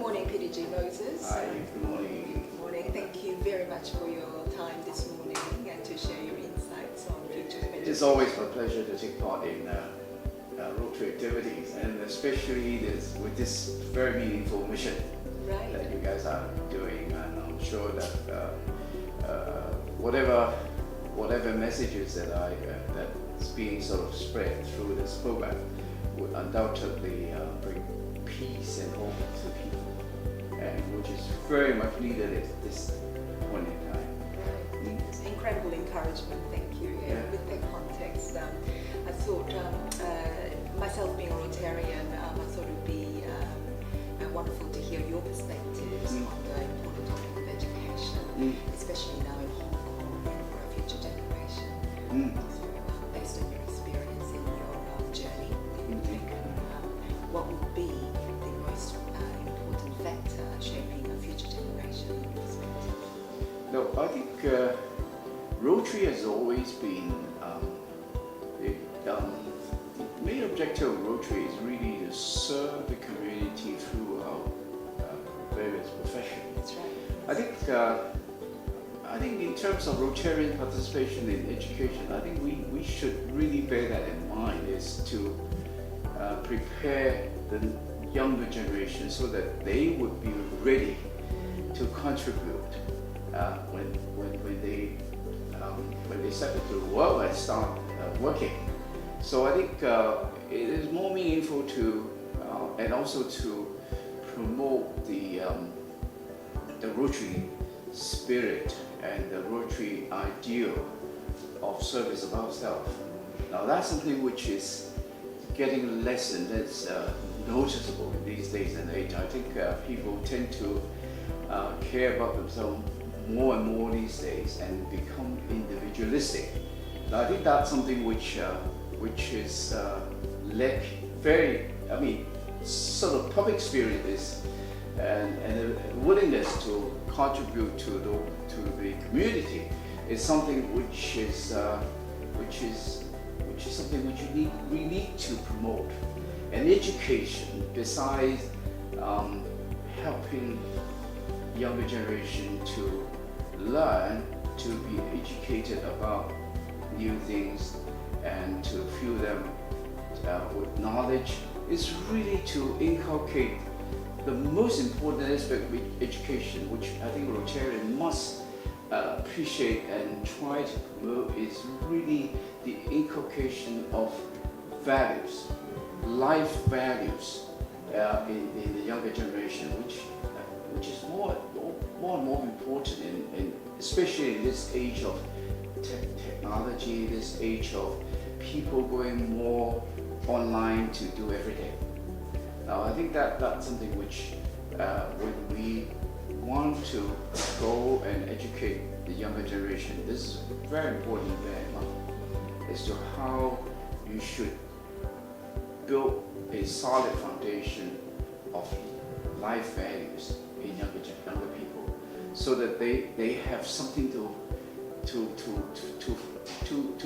morning, PDG Moses. Hi, good morning. Good morning. Thank you very much for your time this morning and to share your insights on future education. It's always my pleasure to take part in Rotary activities, and especially with this very meaningful mission that you guys are doing. And I'm sure that whatever messages that's being sort of spread through this program would undoubtedly bring peace and hope to people, and which is very much needed at this point in time. Right. It's incredible encouragement, thank you. Yeah. With that context, I thought, myself being a Rotarian, I thought it would be wonderful to hear your perspectives on the important topic of education, especially now in Hong Kong and for our future generation. Based on your experience in your journey that you've taken, what would be the most important factor shaping a future generation in your perspective? No, I think Rotary has always been the main objective of Rotary is really to serve the community through our various professions. That's right. I think in terms of Rotarian participation in education, I think we should really bear that in mind, is to prepare the younger generation so that they would be ready to contribute when they step into the world and start working. So I think it is more meaningful to and also to promote the Rotary spirit and the Rotary ideal of service of ourselves. Now that's something which is getting less and less noticeable in these days and age. I think people tend to care about themselves more and more these days and become individualistic. Now I think that's something which is sort of public spirit is and a willingness to contribute to the community is something which is something which we need to promote. And education, besides helping younger generation to learn, to be educated about new things and to fill them with knowledge, is really to inculcate the most important aspect of education, which I think Rotarian must appreciate and try to promote, is really the inculcation of values, life values in the younger generation, which is more and more important, especially in this age of technology, this age of people going more online to do everything. Now I think that's something which when we want to go and educate the younger generation, this is very important as to how you should build a solid foundation of life values in younger people, so that they have something to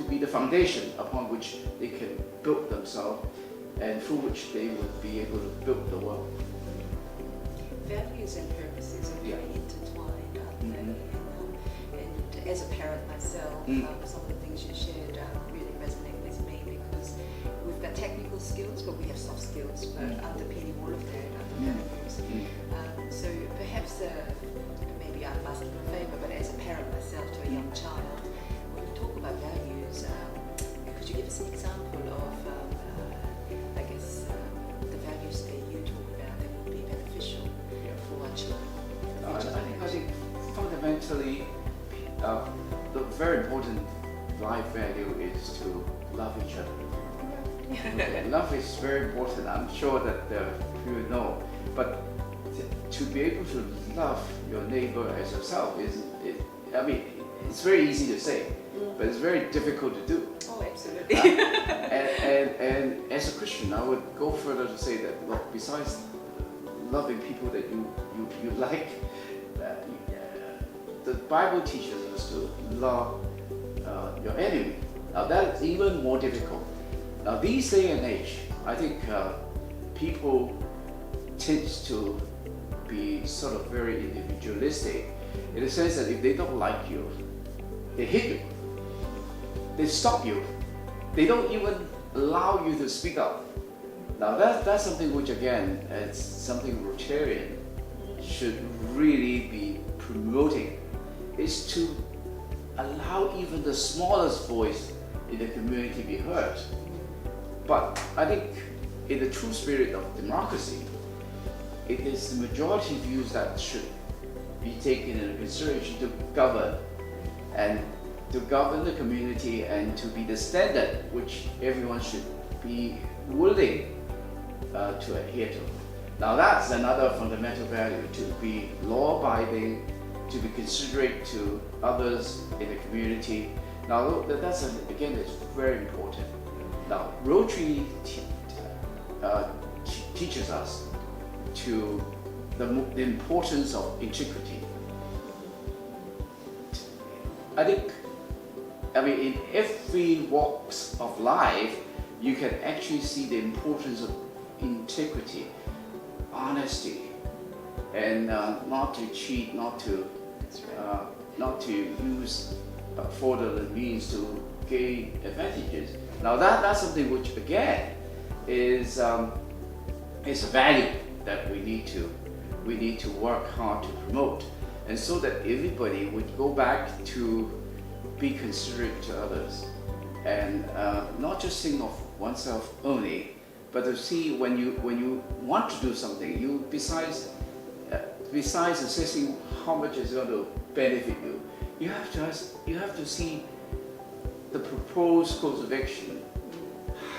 be the foundation upon which they can build themselves and through which they would be able to build the world. Values and purposes are very intertwined, aren't they? And as a parent myself, some of the things you shared really resonate with me, because we've got technical skills, but we have soft skills, but underpinning all of that are the values. So perhaps, maybe I'm asking a favor, but as a parent myself to a young child, when we talk about values, could you give us an example of, the values that you talk about that would be beneficial for our children? I think fundamentally, the very important life value is to love each other. Love is very important. I'm sure that you know, but to be able to love your neighbor as yourself it's very easy to say, but it's very difficult to do. Oh, absolutely. And as a Christian, I would go further to say that, look, besides loving people that you like, the Bible teaches us to love your enemy. Now that's even more difficult. Now these day and age, I think people tend to be sort of very individualistic, in the sense that if they don't like you, they hit you, they stop you, they don't even allow you to speak up. Now that's something which, again, it's something Rotarian should really be promoting, is to allow even the smallest voice in the community be heard. But I think in the true spirit of democracy, it is the majority views that should be taken into consideration to govern, and to govern the community, and to be the standard which everyone should be willing to adhere to. Now that's another fundamental value, to be law-abiding, to be considerate to others in the community. Now that's, again, it's very important. Now Rotary teaches us to the importance of integrity. I mean, in every walks of life, you can actually see the importance of integrity, honesty, and not to cheat, not to use fraudulent means to gain advantages. Now that's something which, again, is a value that we need to work hard to promote, and so that everybody would go back to be considerate to others, and not just think of oneself only, but to see when you want to do something, you besides assessing how much is going to benefit you, you have to see the proposed course of action.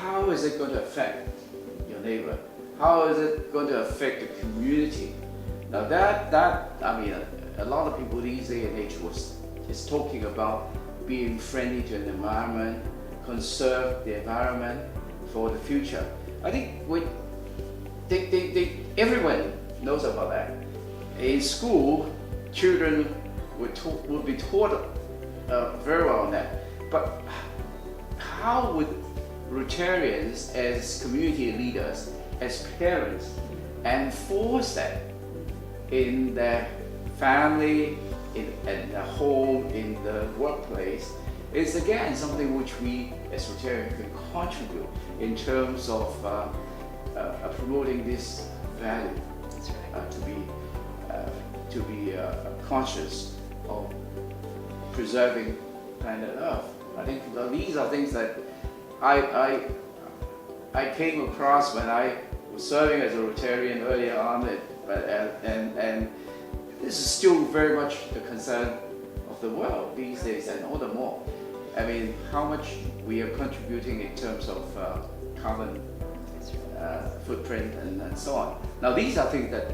How is it going to affect your neighbor? How is it going to affect the community? Now I mean, a lot of people these day and age is talking about being friendly to the environment, conserve the environment for the future. I think everyone knows about that. In school, children would be taught very well on that. But how would Rotarians, as community leaders, as parents, enforce that in their family, in the home, in the workplace? Is again something which we as Rotarians can contribute in terms of promoting this value. That's right. To be conscious of preserving planet Earth. I think these are things that I came across when I was serving as a Rotarian earlier on, and this is still very much the concern of the world these days, and all the more. I mean, how much we are contributing in terms of carbon footprint and so on. Now these are things that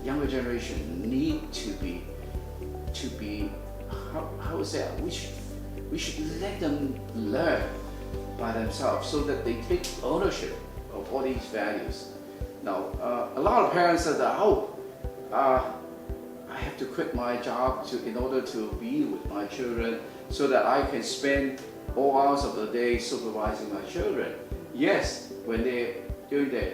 younger generation need to be how is that? We should let them learn by themselves, so that they take ownership of all these values. Now a lot of parents said that, I have to quit my job in order to be with my children, so that I can spend all hours of the day supervising my children. Yes, when they're during their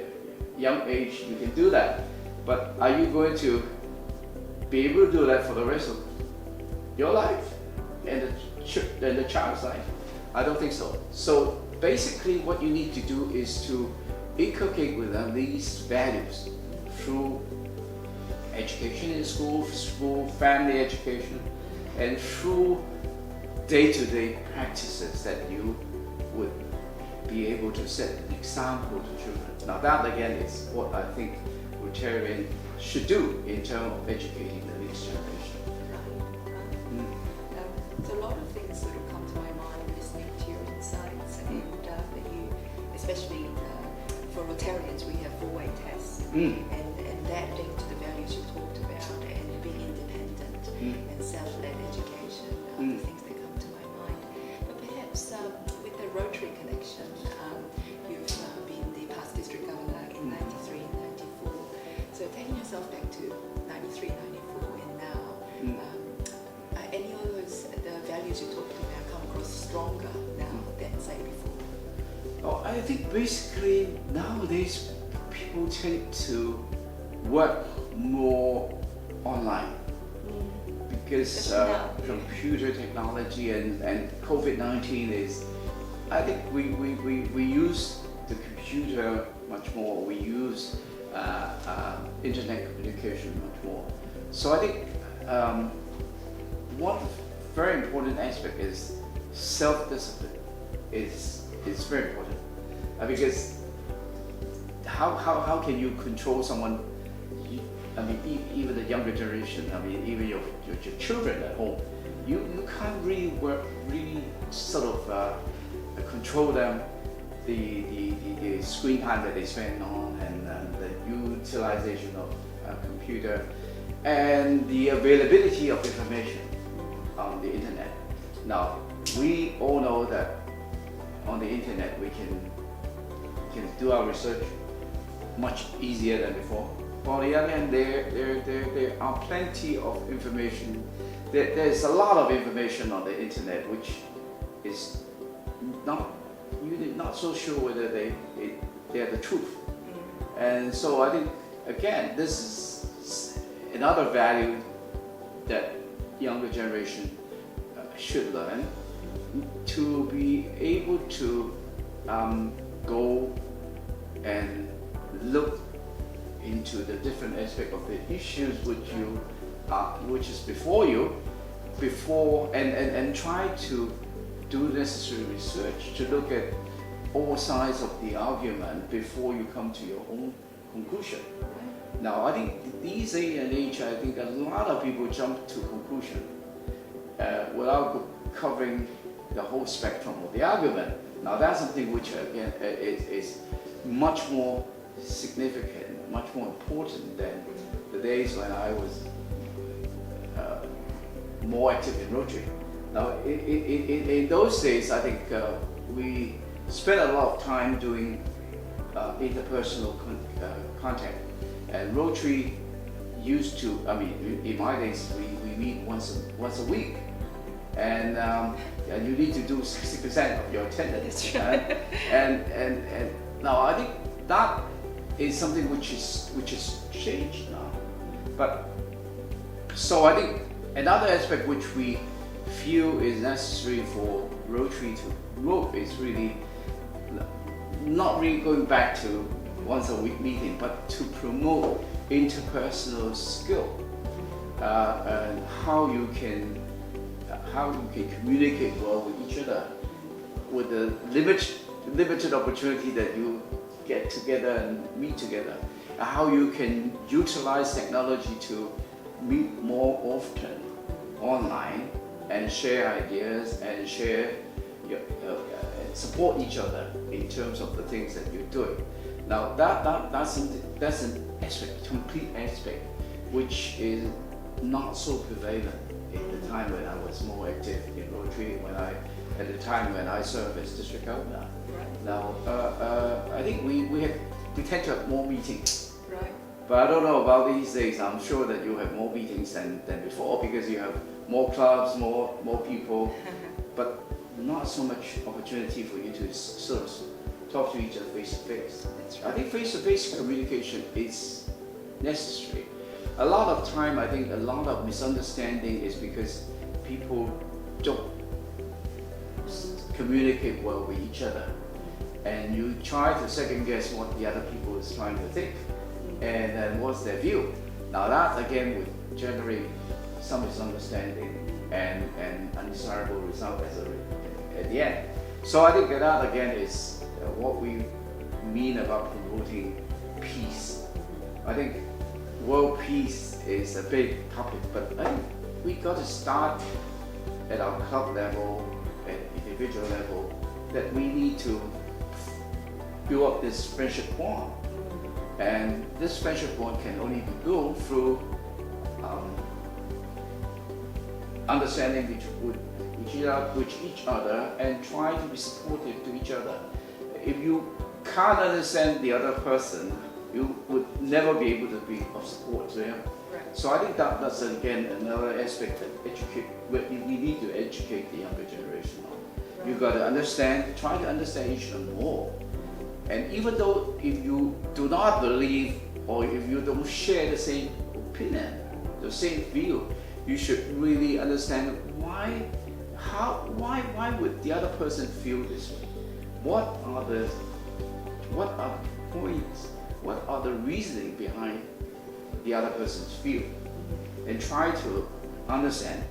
young age, you can do that. But are you going to be able to do that for the rest of your life and the child's life? I don't think so. So basically what you need to do is to inculcate with them these values through education in school, family education, and through day-to-day practices that you would be able to set an example to children. Now that again is what I think Rotarian should do in terms of educating the next generation. So a lot of things sort of come to my mind listening to your insights, and you, especially for Rotarians, we have four-way tests, and that linked to the values you talked about, and being independent and self-led education, the things that come to my mind. But perhaps with the Rotary connection, you've been the past district governor in 93 and 94. So taking yourself back to 93, 94 and now, any of those the values you talked about come across stronger now than say before? Oh, I think basically nowadays people tend to work more online because computer technology and COVID-19 is, I think we use the computer much more, we use internet communication much more. So I think one very important aspect is self-discipline. It's very important because how can you control someone? I mean, even the younger generation. I mean, even your children at home. You can't really sort of control them. The screen time that they spend on and the utilization of computer and the availability of information on the internet. Now, we all know that on the internet we can do our research much easier than before. On the other hand, there are plenty of information. There's a lot of information on the internet which is you're not so sure whether they're the truth. And so I think, again, this is another value that younger generation should learn, to be able to go and look into the different aspect of the issues which is before you, and try to do necessary research to look at all sides of the argument before you come to your own conclusion. Now, I think these day and age, I think a lot of people jump to conclusion without covering the whole spectrum of the argument. Now, that's something which, again, is much more significant, much more important than the days when I was more active in Rotary. Now, in those days, I think we spent a lot of time doing interpersonal contact. And Rotary used to, I mean, in my days, we meet once a week. And you need to do 60% of your attendance. And now I think that is something which is changed now. But so I think another aspect which we feel is necessary for Rotary to grow is really not really going back to once a week meeting, but to promote interpersonal skill and how you can communicate well with each other with the limited opportunity that you get together and meet together, and how you can utilize technology to meet more often online and share ideas and support each other in terms of the things that you're doing. Now that's an aspect, complete aspect, which is not so prevalent in the time when I was more active in Rotary, at the time when I served as district governor. Right. Now I think we tend to have more meetings. Right. But I don't know about these days. I'm sure that you have more meetings than before because you have more clubs, more people, but not so much opportunity for you to sort of talk to each other face to face. I think face-to-face communication is necessary. A lot of time, I think a lot of misunderstanding is because people don't communicate well with each other, and you try to second guess what the other people is trying to think, and then what's their view. Now that again would generate some misunderstanding and undesirable result at the end. So I think that again is what we mean about promoting peace. I think world peace is a big topic, but I think we got to start at our club level, at individual level, that we need to build up this friendship bond. And this friendship bond can only be built through understanding each other and trying to be supportive to each other. If you can't understand the other person, you would never be able to be of support to him. Right. So I think that's again another aspect that we need to educate the younger generation on. Right. You've got to try to understand each other more. And even though if you do not believe or if you don't share the same opinion, the same view, you should really understand why would the other person feel this way? What are the points? What are the reasoning behind the other person's view? And try to understand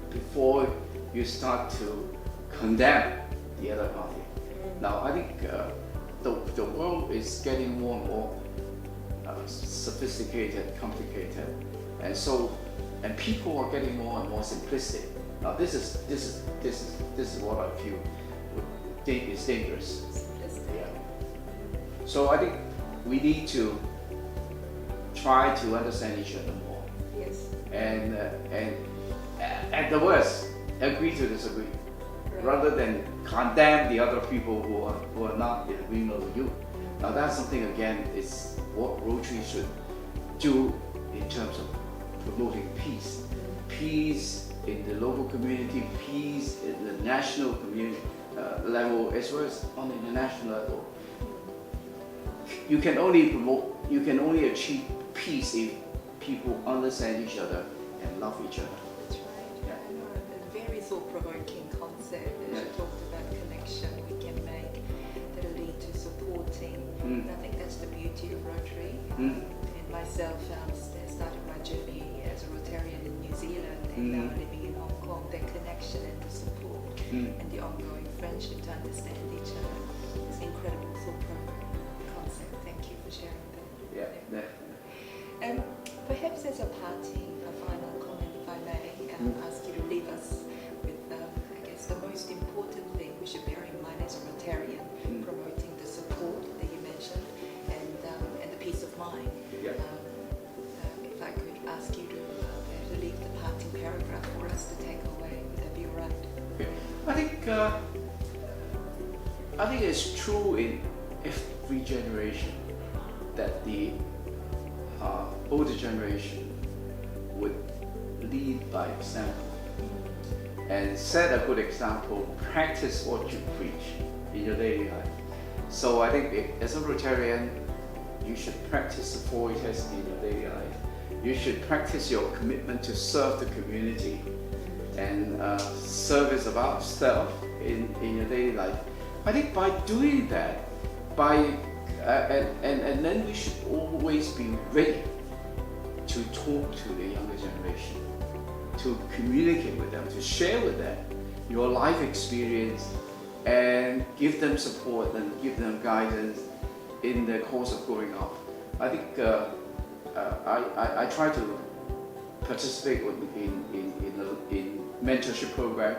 before you start to condemn the other party. Now, I think the world is getting more and more sophisticated, complicated, and people are getting more and more simplistic. Now, this is what I feel is dangerous. Yeah. So I think we need to try to understand each other more. Yes. And at the worst, agree to disagree, right, rather than condemn the other people who are not in agreement with you. Now that's something, again, is what Rotary should do in terms of promoting peace. Peace in the local community, peace in the national community level, as well as on the international level. You can only achieve peace if people understand each other and love each other. That's right. Yeah. A very thought-provoking concept. As you talked about connection we can make that will lead to supporting. And I think that's the beauty of Rotary. And myself, started my journey as a Rotarian in New Zealand and now living in Hong Kong. The connection and the support and the ongoing friendship to understand each other is an incredible thought-provoking concept. Thank you for sharing that. Yeah. Perhaps as a final comment, if I may, ask you to leave us with, I guess, the most important thing we should bear in mind as a Rotarian, promoting the support that you mentioned and the peace of mind. Yeah. If I could ask you to leave the parting paragraph for us to take away, would that be all right? Okay. I think it's true in every generation that the older generation would lead by example and set a good example, practice what you preach in your daily life. So I think as a Rotarian, you should practice the 4 tests in your daily life. You should practice your commitment to serve the community and service about self in your daily life. I think by doing that, and then we should always be ready to talk to the younger generation, to communicate with them, to share with them your life experience and give them support and give them guidance in the course of growing up. I think I try to participate in mentorship program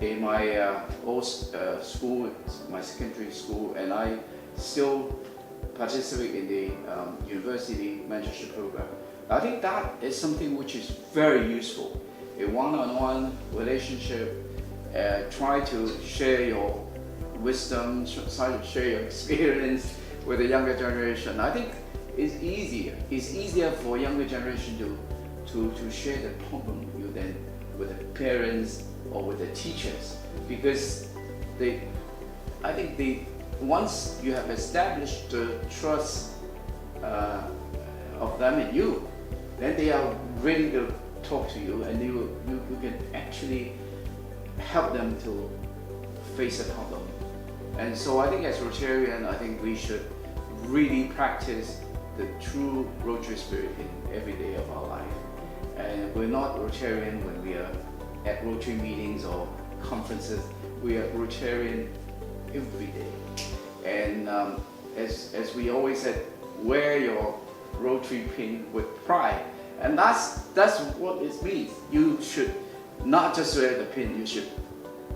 in my old school, my secondary school, and I still participate in the university mentorship program. I think that is something which is very useful. A one-on-one relationship, try to share your wisdom, try to share your experience with the younger generation. I think it's easier. It's easier for younger generation to share the problem with you than with the parents or with the teachers, because once you have established the trust of them in you, then they are ready to talk to you, and you can actually help them to face a problem. And so I think as Rotarian, I think we should really practice the true Rotary spirit in every day of our life. And we're not Rotarian when we are at Rotary meetings or conferences. We are Rotarian every day. And as we always said, wear your Rotary pin with pride. And that's what it means. You should not just wear the pin, you should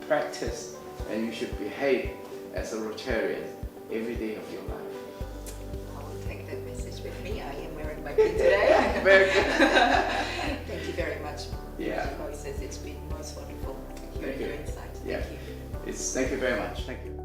practice and you should behave as a Rotarian every day of your life. I'll take that message with me. I am wearing my pin today. Very good. Thank you very much, PDG Moses. It's been most wonderful hearing your insights. Thank you. Thank you very much. Thank you.